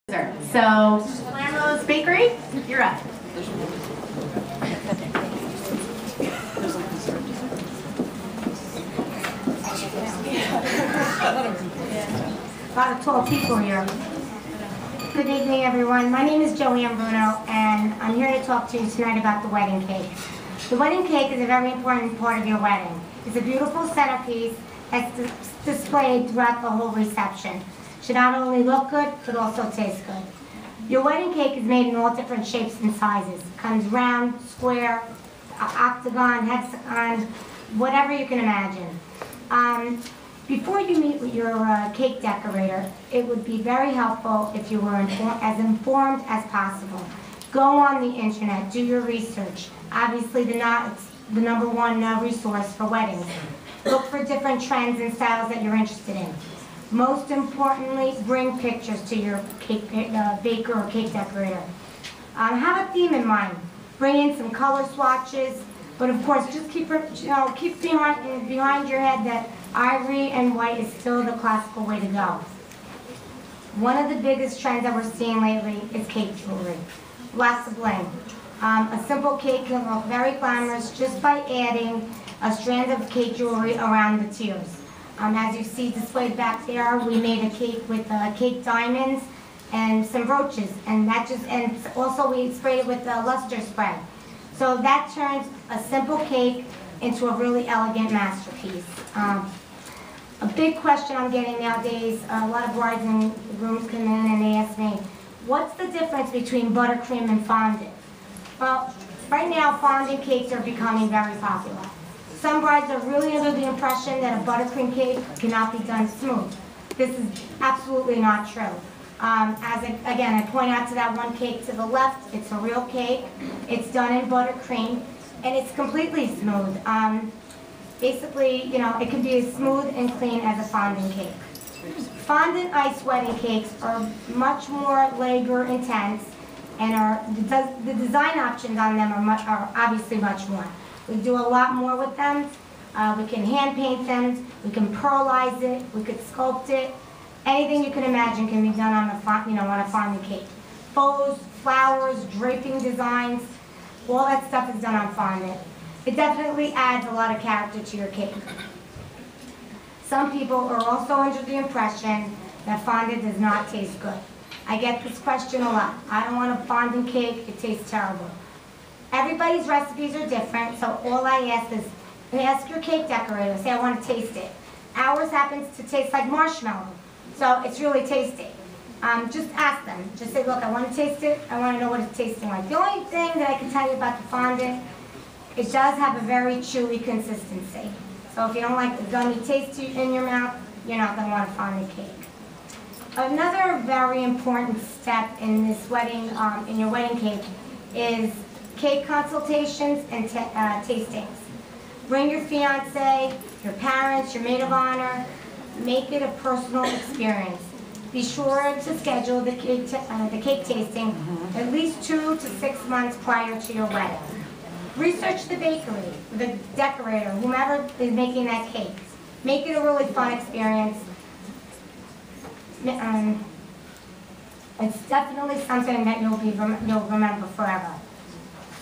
So, Lambo's Bakery, you're up. A lot of tall people here. Good evening, everyone. My name is Joanne Bruno, and I'm here to talk to you tonight about the wedding cake. The wedding cake is a very important part of your wedding. It's a beautiful centerpiece that's displayed throughout the whole reception. Should not only look good, but also taste good. Your wedding cake is made in all different shapes and sizes. It comes round, square, octagon, hexagon, whatever you can imagine. Before you meet with your cake decorator, it would be very helpful if you were as informed as possible. Go on the internet, do your research. Obviously, it's the #1 resource for weddings. Look for different trends and styles that you're interested in. Most importantly, bring pictures to your cake baker or cake decorator. Have a theme in mind. Bring in some color swatches, but of course, just keep behind your head that ivory and white is still the classical way to go. One of the biggest trends that we're seeing lately is cake jewelry. Lots of bling. A simple cake can look very glamorous just by adding a strand of cake jewelry around the tiers. As you see displayed back there, we made a cake with cake diamonds and some brooches, and also we sprayed it with luster spray. So that turns a simple cake into a really elegant masterpiece. A big question I'm getting nowadays, a lot of brides and grooms come in and they ask me, what's the difference between buttercream and fondant? Well, right now fondant cakes are becoming very popular. Some brides are really under the impression that a buttercream cake cannot be done smooth. This is absolutely not true. Again, I point out to that one cake to the left, it's a real cake. It's done in buttercream, and it's completely smooth. Basically, it can be as smooth and clean as a fondant cake. Fondant ice wedding cakes are much more labor intense, and the design options on them are obviously much more. We do a lot more with them. We can hand paint them, we can pearlize it, we could sculpt it. Anything you can imagine can be done on a fondant cake. Bows, flowers, draping designs, all that stuff is done on fondant. It definitely adds a lot of character to your cake. Some people are also under the impression that fondant does not taste good. I get this question a lot. I don't want a fondant cake, it tastes terrible. Everybody's recipes are different, so all I ask is, ask your cake decorator, say I want to taste it. Ours happens to taste like marshmallow, so it's really tasty. Just ask them. Just say, look, I want to taste it, I want to know what it's tasting like. The only thing that I can tell you about the fondant, it does have a very chewy consistency. So if you don't like the gummy taste in your mouth, you're not going to want a fondant cake. Another very important step in this wedding, in your wedding cake, is cake consultations and tastings. Bring your fiance, your parents, your maid of honor. Make it a personal experience. Be sure to schedule the cake tasting at least 2 to 6 months prior to your wedding. Research the bakery, the decorator, whomever is making that cake. Make it a really fun experience. It's definitely something that you'll remember forever.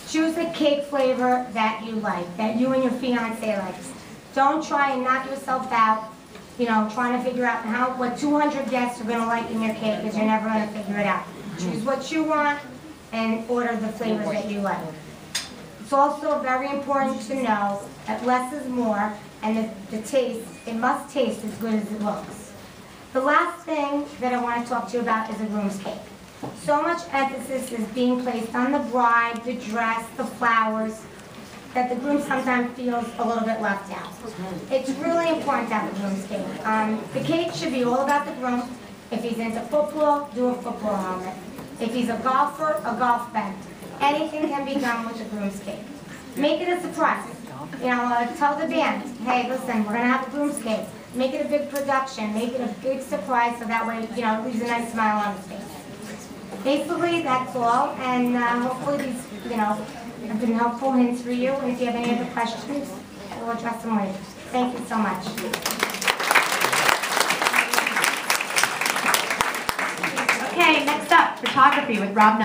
Choose a cake flavor that you like, that you and your fiancé like. Don't try and knock yourself out, trying to figure out what 200 guests are going to like in your cake, because you're never going to figure it out. Choose what you want and order the flavors that you like. It's also very important to know that less is more, and the taste, it must taste as good as it looks. The last thing that I want to talk to you about is a groom's cake. So much emphasis is being placed on the bride, the dress, the flowers, that the groom sometimes feels a little bit left out. It's really important to have a groom's cake. The cake should be all about the groom. If he's into football, do a football helmet. If he's a golfer, a golf bag. Anything can be done with the groom's cake. Make it a surprise. Tell the band, hey, listen, we're going to have a groom's cake. Make it a big production. Make it a big surprise so that way, it leaves a nice smile on his face. Basically, that's all, and hopefully these, have been helpful hints for you. And if you have any other questions, we'll address them later. Thank you so much. Okay, next up, photography with Rob.